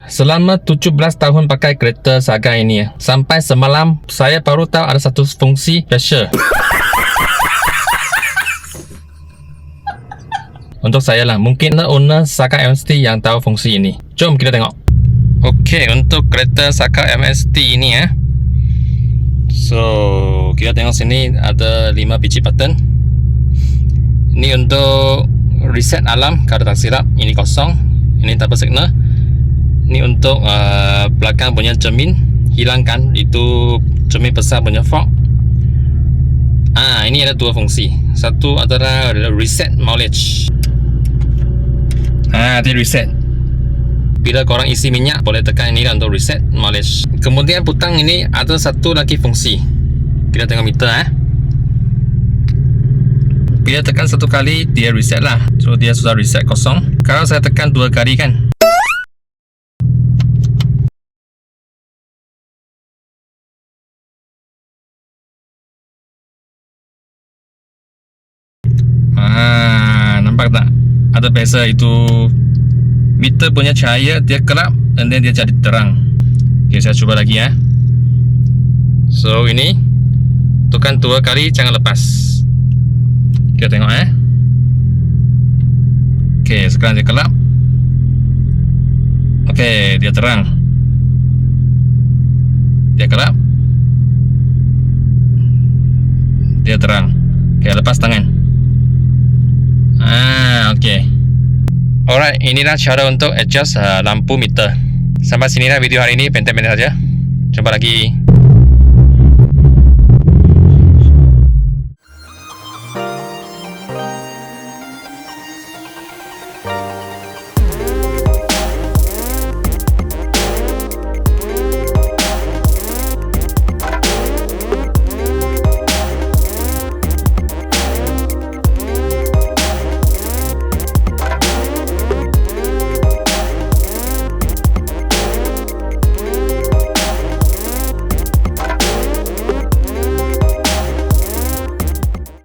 Selama 17 tahun pakai kereta Saga ini sampai semalam saya baru tahu ada satu fungsi special. Untuk saya lah, mungkin owner Saga MST yang tahu fungsi ini. Jom kita tengok. Okey, untuk kereta Saga MST ini so kita tengok sini ada 5 biji button. Ini untuk reset alarm kalau tak silap, ini kosong. Ini double signal. Ini untuk belakang punya cermin, hilangkan itu cermin besar punya fog. Ini ada dua fungsi. Satu adalah reset mileage. Dia reset. Bila korang isi minyak, boleh tekan ini untuk reset mileage. Kemudian butang ini ada satu lagi fungsi. Kita tengok meter. Bila tekan satu kali, dia reset lah. So dia sudah reset kosong. Kalau saya tekan dua kali kan, nampak tak? Ada beza itu meter punya cahaya dia gelap dan dia jadi terang. Okay, saya cuba lagi ya. So ini tekan dua kali, jangan lepas. Kita tengok Okay, sekarang dia gelap. Okay, dia terang. Dia gelap. Dia terang. Okay, lepas tangan. Okay. Alright, inilah cara untuk adjust lampu meter. Sampai sinilah video hari ini, pendek-pendek saja. Jumpa lagi.